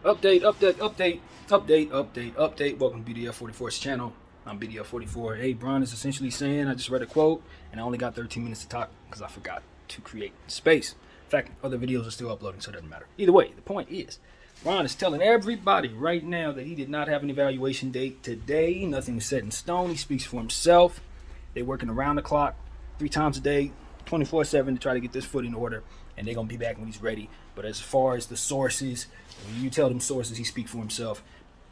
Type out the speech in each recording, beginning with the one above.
Update. Welcome to BDF44's channel. I'm BDF44. Hey, Bron is essentially saying I just read a quote and I only got 13 minutes to talk because I forgot to create space. In fact, other videos are still uploading, so it doesn't matter. Either way, the point is, Bron is telling everybody right now that he did not have an evaluation date today. Nothing is set in stone. He speaks for himself. They're working around the clock, 3 times a day, 24/7 to try to get this foot in order, and they're gonna be back when he's ready. But as far as the sources, when you tell them sources, he speak for himself.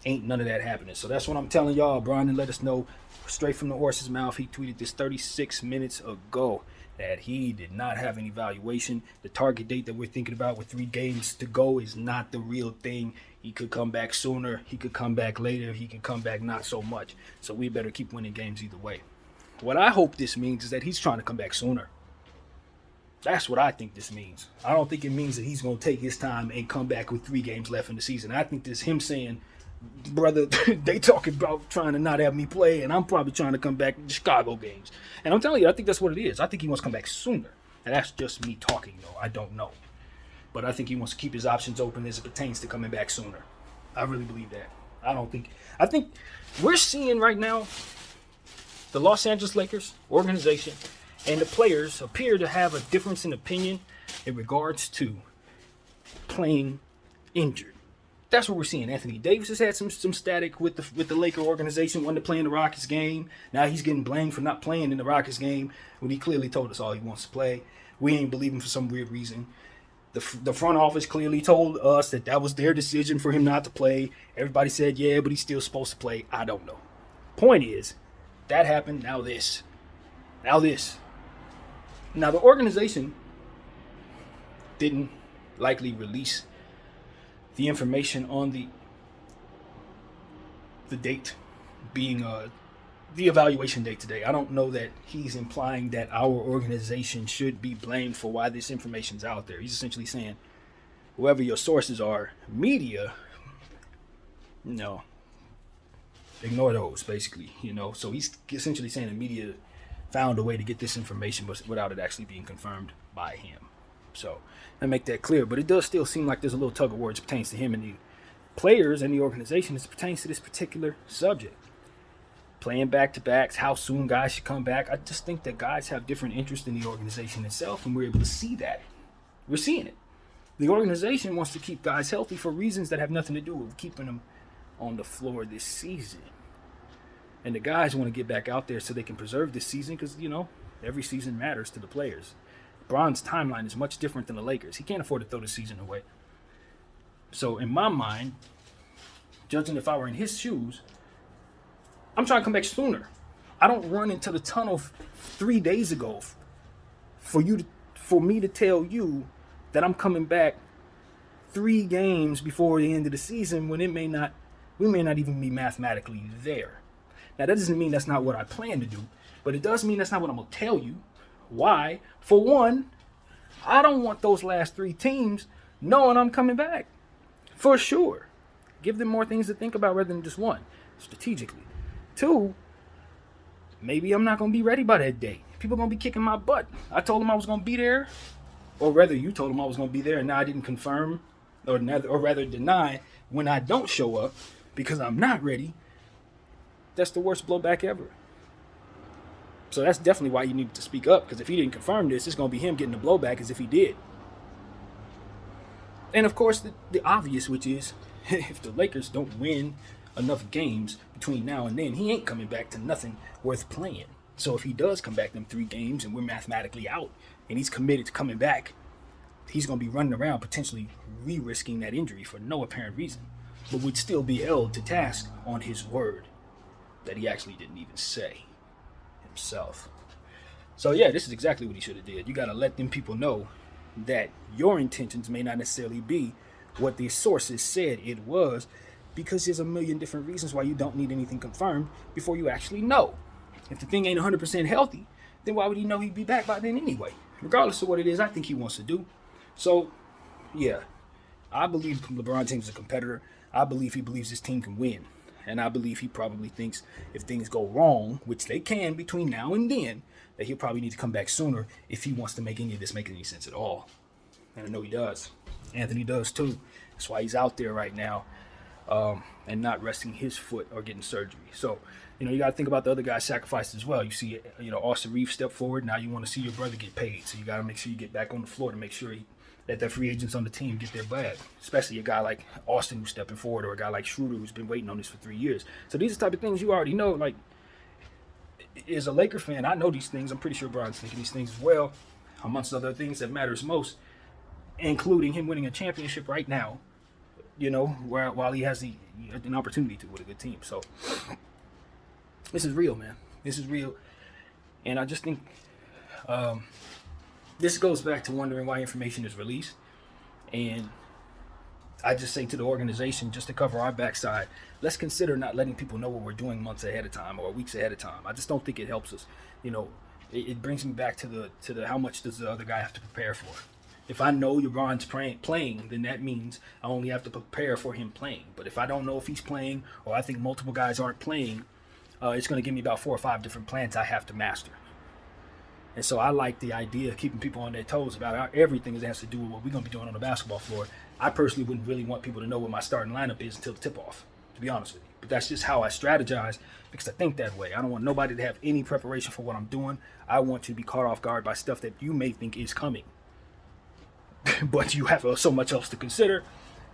Ain't none of that happening. So that's what I'm telling y'all. Brian let us know straight from the horse's mouth. He tweeted this 36 minutes ago that he did not have an evaluation. The target date that we're thinking about with 3 games to go is not the real thing. He could come back sooner. He could come back later. He can come back not so much. So we better keep winning games either way. What I hope this means is that he's trying to come back sooner. That's what I think this means. I don't think it means that he's going to take his time and come back with 3 games left in the season. I think this is him saying, brother, they talking about trying to not have me play, and I'm probably trying to come back in the Chicago games. And I'm telling you, I think that's what it is. I think he wants to come back sooner. And that's just me talking, though. I don't know. But I think he wants to keep his options open as it pertains to coming back sooner. I really believe that. I think we're seeing right now the Los Angeles Lakers organization and the players appear to have a difference in opinion in regards to playing injured. That's what we're seeing. Anthony Davis has had some static with the Laker organization, wanted to play in the Rockets game. Now he's getting blamed for not playing in the Rockets game when he clearly told us all he wants to play. We ain't believe him for some weird reason. The front office clearly told us that was their decision for him not to play. Everybody said, yeah, but he's still supposed to play. I don't know. Point is, that happened. Now this. Now, the organization didn't likely release the information on the date being the evaluation date today. I don't know that he's implying that our organization should be blamed for why this information's out there. He's essentially saying, whoever your sources are, media, no, ignore those, basically, So he's essentially saying the media found a way to get this information without it actually being confirmed by him. So, let me make that clear. But it does still seem like there's a little tug of war as it pertains to him and the players and the organization as it pertains to this particular subject. Playing back-to-backs, how soon guys should come back. I just think that guys have different interests in the organization itself, and we're able to see that. We're seeing it. The organization wants to keep guys healthy for reasons that have nothing to do with keeping them on the floor this season. And the guys want to get back out there so they can preserve this season because, every season matters to the players. Bron's timeline is much different than the Lakers. He can't afford to throw the season away. So in my mind, judging if I were in his shoes, I'm trying to come back sooner. I don't run into the tunnel 3 days ago for me to tell you that I'm coming back 3 games before the end of the season when we may not even be mathematically there. Now, that doesn't mean that's not what I plan to do, but it does mean that's not what I'm going to tell you. Why? For one, I don't want those last 3 teams knowing I'm coming back. For sure. Give them more things to think about rather than just one, strategically. 2, maybe I'm not going to be ready by that day. People are going to be kicking my butt. I told them I was going to be there, or rather you told them I was going to be there, and now I didn't confirm, or rather deny when I don't show up because I'm not ready. That's the worst blowback ever. So that's definitely why you need to speak up, because if he didn't confirm this, it's going to be him getting the blowback as if he did. And of course, the obvious, which is, if the Lakers don't win enough games between now and then, he ain't coming back to nothing worth playing. So if he does come back them 3 games and we're mathematically out and he's committed to coming back, he's going to be running around potentially re-risking that injury for no apparent reason, but would still be held to task on his word that he actually didn't even say himself. So yeah, this is exactly what he should have did. You got to let them people know that your intentions may not necessarily be what the sources said it was, because there's a million different reasons why you don't need anything confirmed before you actually know. If the thing ain't 100% healthy, then why would he know he'd be back by then anyway? Regardless of what it is, I think he wants to do. So yeah, I believe LeBron James is a competitor. I believe he believes his team can win. And I believe he probably thinks if things go wrong, which they can between now and then, that he'll probably need to come back sooner if he wants to make any of this make any sense at all. And I know he does. Anthony does too. That's why he's out there right now, and not resting his foot or getting surgery. So, you got to think about the other guys sacrificed as well. You see, Austin Reeves step forward. Now you want to see your brother get paid. So you got to make sure you get back on the floor to make sure that the free agents on the team get their bag, especially a guy like Austin who's stepping forward, or a guy like Schroeder who's been waiting on this for 3 years. So these are the type of things you already know. Like, as a Laker fan, I know these things. I'm pretty sure Bron's thinking these things as well, amongst other things that matters most, including him winning a championship right now, while he has an opportunity to with a good team. So this is real, man. This is real. And I just think this goes back to wondering why information is released. And I just say to the organization, just to cover our backside, let's consider not letting people know what we're doing months ahead of time or weeks ahead of time. I just don't think it helps us. It brings me back to the how much does the other guy have to prepare for. If I know LeBron's playing, then that means I only have to prepare for him playing. But if I don't know if he's playing, or I think multiple guys aren't playing, it's going to give me about 4 or 5 different plans I have to master. And so I like the idea of keeping people on their toes about everything that has to do with what we're going to be doing on the basketball floor. I personally wouldn't really want people to know what my starting lineup is until the tip-off, to be honest with you. But that's just how I strategize, because I think that way. I don't want nobody to have any preparation for what I'm doing. I want you to be caught off guard by stuff that you may think is coming. But you have so much else to consider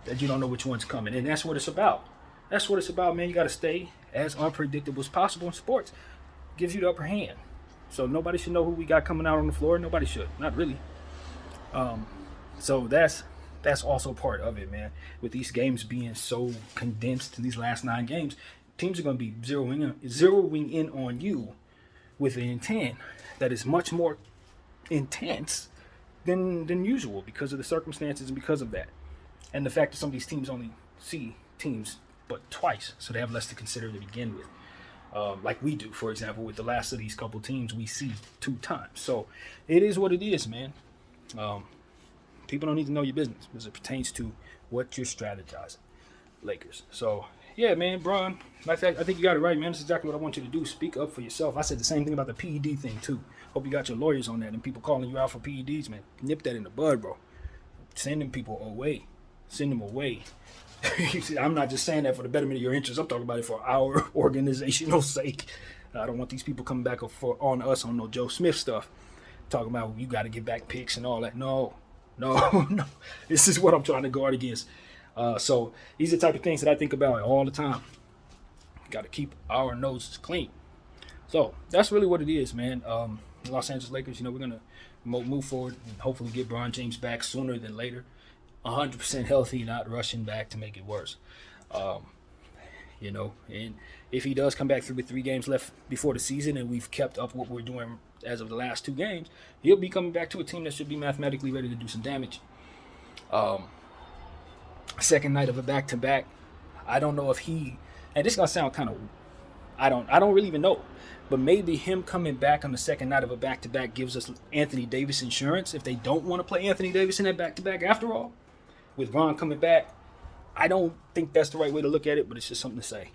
that you don't know which one's coming. And that's what it's about. That's what it's about, man. You got to stay as unpredictable as possible in sports. It gives you the upper hand. So nobody should know who we got coming out on the floor. Nobody should. Not really. So that's also part of it, man. With these games being so condensed in these last 9 games, teams are going to be zeroing in on you with an intent that is much more intense than usual, because of the circumstances and because of that. And the fact that some of these teams only see teams but twice, so they have less to consider to begin with. Like we do, for example, with the last of these couple teams, we see 2 times. So it is what it is, man. People don't need to know your business as it pertains to what you're strategizing. Lakers. So, yeah, man, Bron, matter of fact, I think you got it right, man. That's exactly what I want you to do. Speak up for yourself. I said the same thing about the PED thing, too. Hope you got your lawyers on that, and people calling you out for PEDs, man. Nip that in the bud, bro. Send them people away. Send them away. I'm not just saying that for the betterment of your interests. I'm talking about it for our organizational sake. I don't want these people coming back on us on no Joe Smith stuff. Talking about you got to get back picks and all that. No. This is what I'm trying to guard against. So these are the type of things that I think about all the time. Got to keep our noses clean. So that's really what it is, man. Los Angeles Lakers, we're going to move forward and hopefully get LeBron James back sooner than later. 100% healthy, not rushing back to make it worse. And if he does come back through with 3 games left before the season and we've kept up what we're doing as of the last 2 games, he'll be coming back to a team that should be mathematically ready to do some damage. Second night of a back-to-back, I don't know if he, and this is going to sound kind of, I don't really even know, but maybe him coming back on the second night of a back-to-back gives us Anthony Davis insurance if they don't want to play Anthony Davis in that back-to-back after all. With Ron coming back, I don't think that's the right way to look at it, but it's just something to say.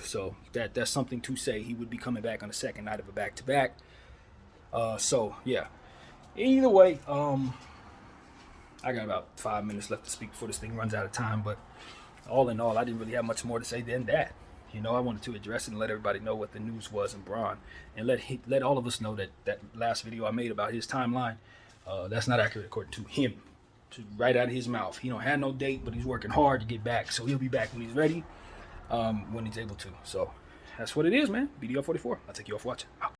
So that's something to say. He would be coming back on the second night of a back-to-back. So, yeah. Either way, I got about 5 minutes left to speak before this thing runs out of time, but all in all, I didn't really have much more to say than that. I wanted to address it and let everybody know what the news was in Bron, and let all of us know that last video I made about his timeline, that's not accurate according to him. Right out of his mouth. He don't have no date, but he's working hard to get back. So he'll be back when he's ready, when he's able to. So that's what it is, man. BDL 44. I'll take you off watching. Out.